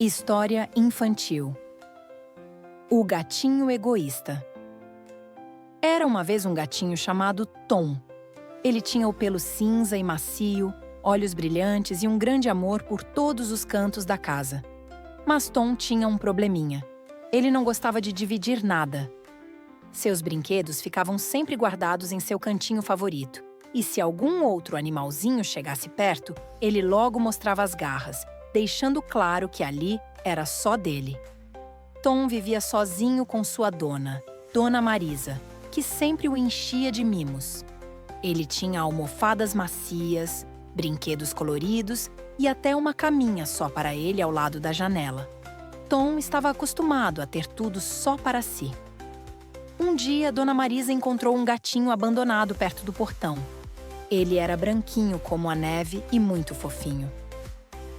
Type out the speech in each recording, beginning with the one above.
História infantil. O gatinho egoísta. Era uma vez um gatinho chamado Tom. Ele tinha o pelo cinza e macio, olhos brilhantes e um grande amor por todos os cantos da casa. Mas Tom tinha um probleminha. Ele não gostava de dividir nada. Seus brinquedos ficavam sempre guardados em seu cantinho favorito. E se algum outro animalzinho chegasse perto, ele logo mostrava as garras, deixando claro que ali era só dele. Tom vivia sozinho com sua dona, Dona Marisa, que sempre o enchia de mimos. Ele tinha almofadas macias, brinquedos coloridos e até uma caminha só para ele ao lado da janela. Tom estava acostumado a ter tudo só para si. Um dia, Dona Marisa encontrou um gatinho abandonado perto do portão. Ele era branquinho como a neve e muito fofinho.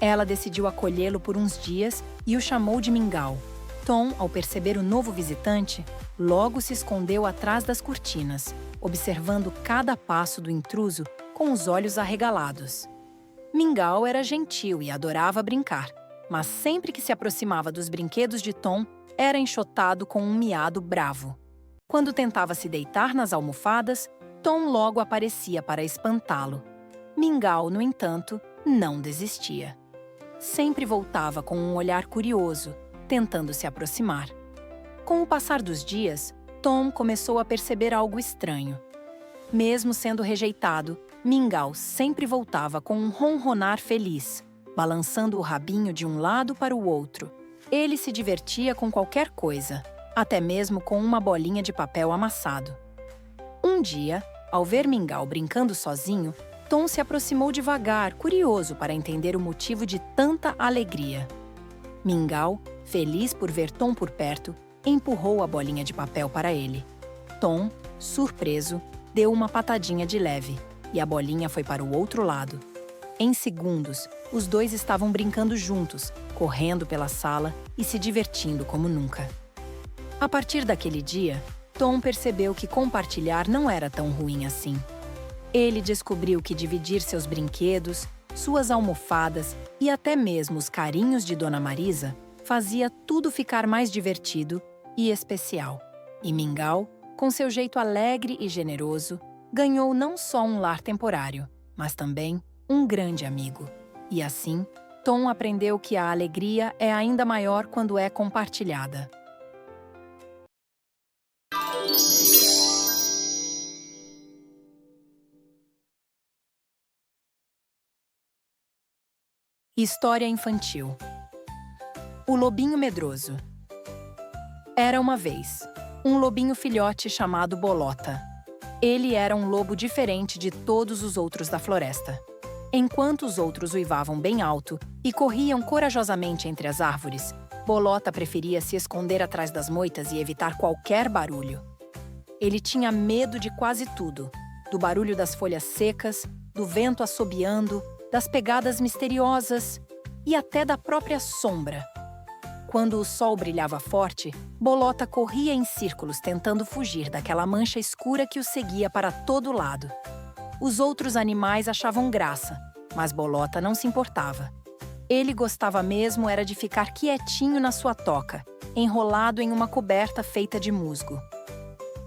Ela decidiu acolhê-lo por uns dias e o chamou de Mingau. Tom, ao perceber o novo visitante, logo se escondeu atrás das cortinas, observando cada passo do intruso com os olhos arregalados. Mingau era gentil e adorava brincar, mas sempre que se aproximava dos brinquedos de Tom, era enxotado com um miado bravo. Quando tentava se deitar nas almofadas, Tom logo aparecia para espantá-lo. Mingau, no entanto, não desistia. Sempre voltava com um olhar curioso, tentando se aproximar. Com o passar dos dias, Tom começou a perceber algo estranho. Mesmo sendo rejeitado, Mingau sempre voltava com um ronronar feliz, balançando o rabinho de um lado para o outro. Ele se divertia com qualquer coisa, até mesmo com uma bolinha de papel amassado. Um dia, ao ver Mingau brincando sozinho, Tom se aproximou devagar, curioso para entender o motivo de tanta alegria. Mingau, feliz por ver Tom por perto, empurrou a bolinha de papel para ele. Tom, surpreso, deu uma patadinha de leve e a bolinha foi para o outro lado. Em segundos, os dois estavam brincando juntos, correndo pela sala e se divertindo como nunca. A partir daquele dia, Tom percebeu que compartilhar não era tão ruim assim. Ele descobriu que dividir seus brinquedos, suas almofadas e até mesmo os carinhos de Dona Marisa fazia tudo ficar mais divertido e especial. E Mingau, com seu jeito alegre e generoso, ganhou não só um lar temporário, mas também um grande amigo. E assim, Tom aprendeu que a alegria é ainda maior quando é compartilhada. História infantil. O lobinho medroso. Era uma vez um lobinho filhote chamado Bolota. Ele era um lobo diferente de todos os outros da floresta. Enquanto os outros uivavam bem alto e corriam corajosamente entre as árvores, Bolota preferia se esconder atrás das moitas e evitar qualquer barulho. Ele tinha medo de quase tudo, do barulho das folhas secas, do vento assobiando, das pegadas misteriosas e até da própria sombra. Quando o sol brilhava forte, Bolota corria em círculos tentando fugir daquela mancha escura que o seguia para todo lado. Os outros animais achavam graça, mas Bolota não se importava. Ele gostava mesmo era de ficar quietinho na sua toca, enrolado em uma coberta feita de musgo.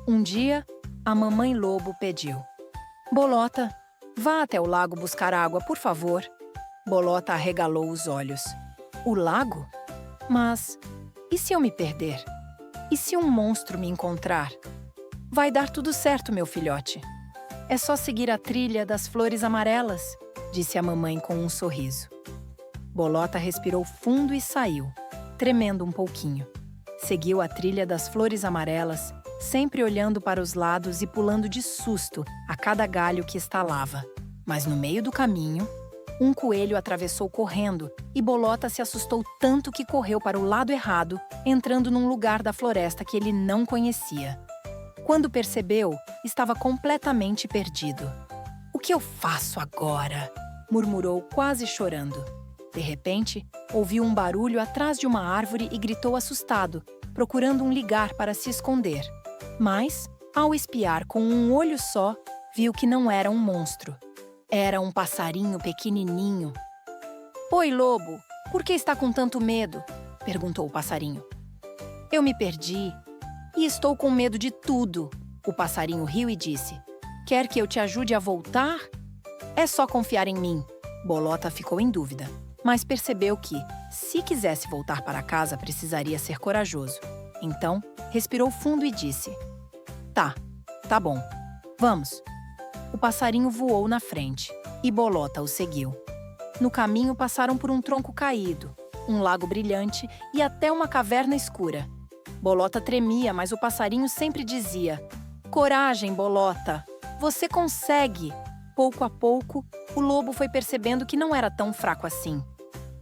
Um dia, a mamãe lobo pediu: "Bolota, vá até o lago buscar água, por favor." Bolota arregalou os olhos. O lago? Mas e se eu me perder? E se um monstro me encontrar? Vai dar tudo certo, meu filhote. É só seguir a trilha das flores amarelas, disse a mamãe com um sorriso. Bolota respirou fundo e saiu, tremendo um pouquinho. Seguiu a trilha das flores amarelas, sempre olhando para os lados e pulando de susto a cada galho que estalava. Mas no meio do caminho, um coelho atravessou correndo e Bolota se assustou tanto que correu para o lado errado, entrando num lugar da floresta que ele não conhecia. Quando percebeu, estava completamente perdido. "O que eu faço agora?" murmurou, quase chorando. De repente, ouviu um barulho atrás de uma árvore e gritou assustado, procurando um lugar para se esconder. Mas, ao espiar com um olho só, viu que não era um monstro. Era um passarinho pequenininho. "Oi, lobo, Por que está com tanto medo? Perguntou o passarinho. Eu me perdi e estou com medo de tudo. O passarinho riu e disse: Quer que eu te ajude a voltar? É só confiar em mim. Bolota ficou em dúvida, mas percebeu que, se quisesse voltar para casa, precisaria ser corajoso. Então, respirou fundo e disse: Tá bom. Vamos. O passarinho voou na frente e Bolota o seguiu. No caminho passaram por um tronco caído, um lago brilhante e até uma caverna escura. Bolota tremia, mas o passarinho sempre dizia: Coragem, Bolota! Você consegue! Pouco a pouco, o lobo foi percebendo que não era tão fraco assim.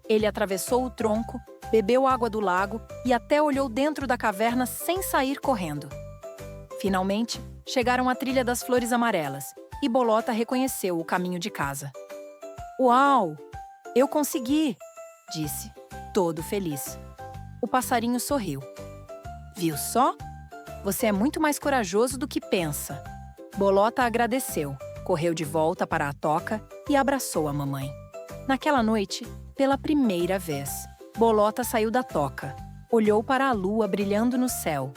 Ele atravessou o tronco, bebeu água do lago e até olhou dentro da caverna sem sair correndo. Finalmente, chegaram à trilha das flores amarelas e Bolota reconheceu o caminho de casa. Uau! Eu consegui! Disse, todo feliz. O passarinho sorriu. Viu só? Você é muito mais corajoso do que pensa. Bolota agradeceu, correu de volta para a toca e abraçou a mamãe. Naquela noite, pela primeira vez, Bolota saiu da toca, olhou para a lua brilhando no céu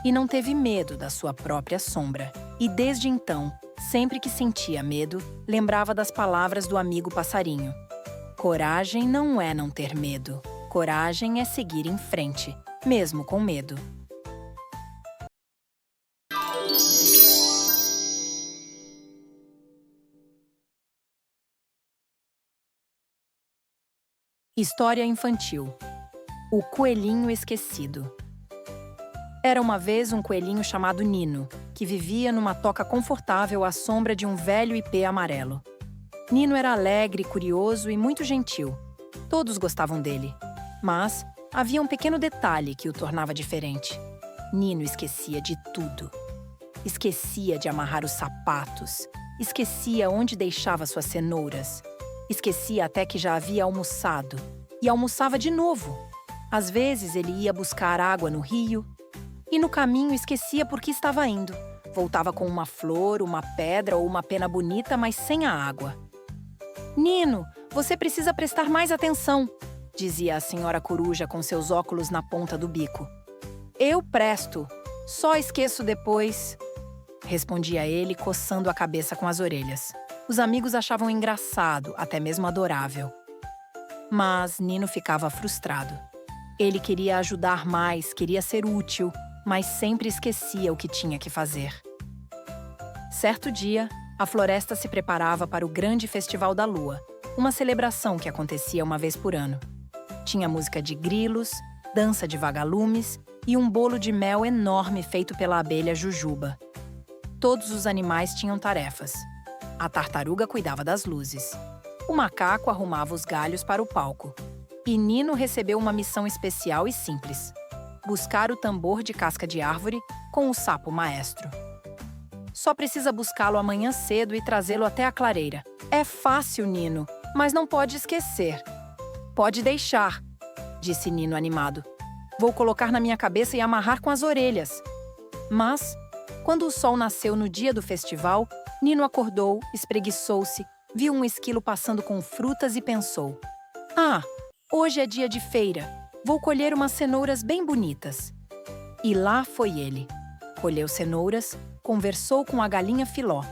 e não teve medo da sua própria sombra. E desde então, sempre que sentia medo, lembrava das palavras do amigo passarinho. Coragem não é não ter medo. Coragem é seguir em frente, mesmo com medo. História infantil. O coelhinho esquecido. Era uma vez um coelhinho chamado Nino, que vivia numa toca confortável à sombra de um velho ipê amarelo. Nino era alegre, curioso e muito gentil. Todos gostavam dele. Mas havia um pequeno detalhe que o tornava diferente. Nino esquecia de tudo. Esquecia de amarrar os sapatos. Esquecia onde deixava suas cenouras. Esquecia até que já havia almoçado. E almoçava de novo. Às vezes ele ia buscar água no rio. E no caminho esquecia por que estava indo. Voltava com uma flor, uma pedra ou uma pena bonita, mas sem a água. Nino, você precisa prestar mais atenção, dizia a senhora coruja com seus óculos na ponta do bico. Eu presto, só esqueço depois, respondia ele, coçando a cabeça com as orelhas. Os amigos achavam engraçado, até mesmo adorável. Mas Nino ficava frustrado. Ele queria ajudar mais, queria ser útil, mas sempre esquecia o que tinha que fazer. Certo dia, a floresta se preparava para o grande Festival da Lua, uma celebração que acontecia uma vez por ano. Tinha música de grilos, dança de vagalumes e um bolo de mel enorme feito pela abelha Jujuba. Todos os animais tinham tarefas. A tartaruga cuidava das luzes. O macaco arrumava os galhos para o palco. E Nino recebeu uma missão especial e simples: buscar o tambor de casca de árvore com o sapo maestro. Só precisa buscá-lo amanhã cedo e trazê-lo até a clareira. É fácil, Nino, mas não pode esquecer. Pode deixar, disse Nino animado. Vou colocar na minha cabeça e amarrar com as orelhas. Mas, quando o sol nasceu no dia do festival, Nino acordou, espreguiçou-se, viu um esquilo passando com frutas e pensou: hoje é dia de feira. Vou colher umas cenouras bem bonitas. E lá foi ele. Colheu cenouras, conversou com a galinha Filó,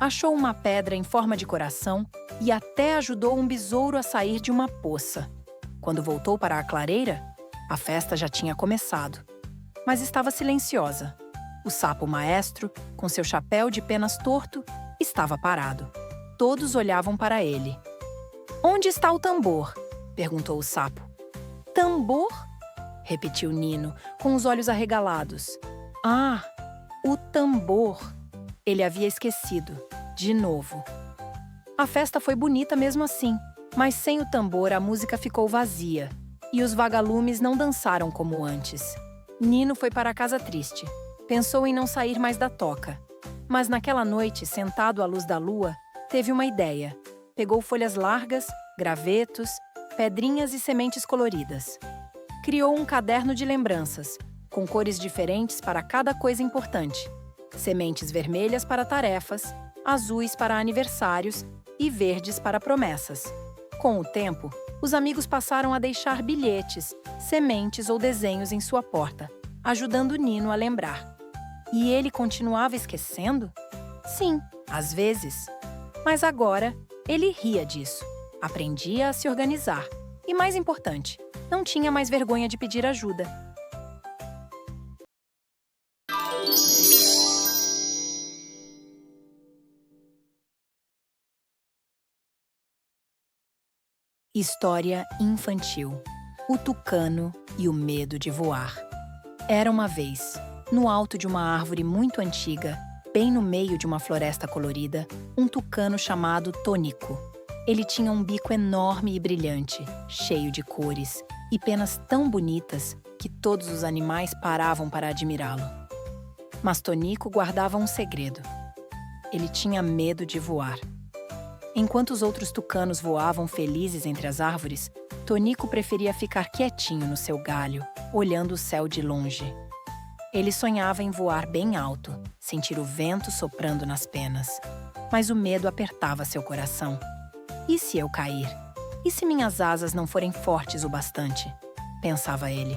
achou uma pedra em forma de coração e até ajudou um besouro a sair de uma poça. Quando voltou para a clareira, a festa já tinha começado. Mas estava silenciosa. O sapo maestro, com seu chapéu de penas torto, estava parado. Todos olhavam para ele. Onde está o tambor? Perguntou o sapo. Tambor? Repetiu Nino, com os olhos arregalados. O tambor. Ele havia esquecido, de novo. A festa foi bonita mesmo assim, mas sem o tambor a música ficou vazia e os vagalumes não dançaram como antes. Nino foi para casa triste. Pensou em não sair mais da toca. Mas naquela noite, sentado à luz da lua, teve uma ideia. Pegou folhas largas, gravetos, pedrinhas e sementes coloridas. Criou um caderno de lembranças, com cores diferentes para cada coisa importante. Sementes vermelhas para tarefas, azuis para aniversários e verdes para promessas. Com o tempo, Os amigos passaram a deixar bilhetes, sementes ou desenhos em sua porta, ajudando Nino a lembrar. E ele continuava esquecendo? Sim, às vezes. Mas agora, ele ria disso, aprendia a se organizar e, mais importante, não tinha mais vergonha de pedir ajuda. História infantil: O tucano e o medo de voar. Era uma vez, no alto de uma árvore muito antiga, bem no meio de uma floresta colorida, um tucano chamado Tonico. Ele tinha um bico enorme e brilhante, cheio de cores, e penas tão bonitas que todos os animais paravam para admirá-lo. Mas Tonico guardava um segredo. Ele tinha medo de voar. Enquanto os outros tucanos voavam felizes entre as árvores, Tonico preferia ficar quietinho no seu galho, olhando o céu de longe. Ele sonhava em voar bem alto, sentir o vento soprando nas penas. Mas o medo apertava seu coração. E se eu cair? E se minhas asas não forem fortes o bastante? Pensava ele.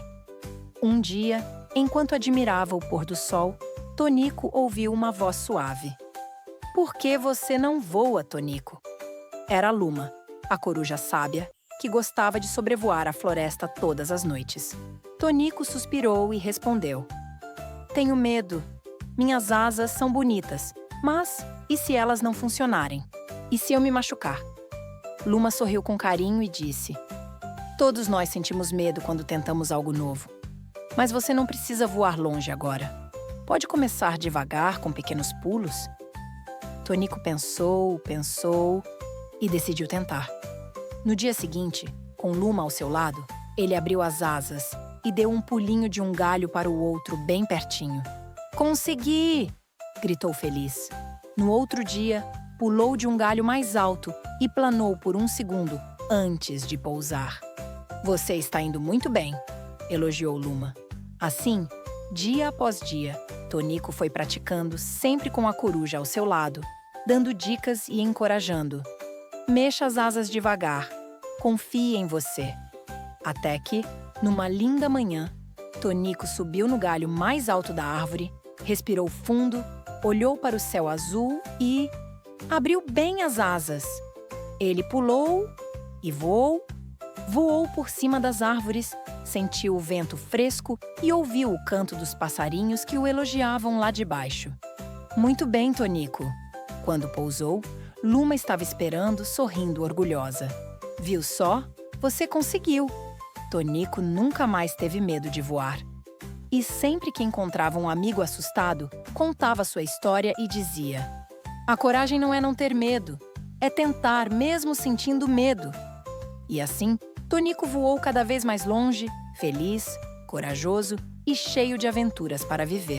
Um dia, enquanto admirava o pôr do sol, Tonico ouviu uma voz suave. Por que você não voa, Tonico? Era Luma, a coruja sábia, que gostava de sobrevoar a floresta todas as noites. Tonico suspirou e respondeu. Tenho medo. Minhas asas são bonitas, mas e se elas não funcionarem? E se eu me machucar? Luma sorriu com carinho e disse. Todos nós sentimos medo quando tentamos algo novo. Mas você não precisa voar longe agora. Pode começar devagar, com pequenos pulos. Tonico pensou e decidiu tentar. No dia seguinte, com Luma ao seu lado, ele abriu as asas e deu um pulinho de um galho para o outro bem pertinho. Consegui! Gritou feliz. No outro dia, pulou de um galho mais alto e planou por um segundo antes de pousar. Você está indo muito bem, elogiou Luma. Assim, dia após dia, Tonico foi praticando sempre com a coruja ao seu lado, dando dicas e encorajando. Mexa as asas devagar. Confie em você. Até que, numa linda manhã, Tonico subiu no galho mais alto da árvore, respirou fundo, olhou para o céu azul e abriu bem as asas. Ele pulou e voou por cima das árvores, sentiu o vento fresco e ouviu o canto dos passarinhos que o elogiavam lá de baixo. Muito bem, Tonico. Quando pousou, Luma estava esperando, sorrindo orgulhosa. Viu só? Você conseguiu! Tonico nunca mais teve medo de voar. E sempre que encontrava um amigo assustado, contava sua história e dizia: a coragem não é não ter medo, é tentar mesmo sentindo medo. E assim, Tonico voou cada vez mais longe, feliz, corajoso e cheio de aventuras para viver.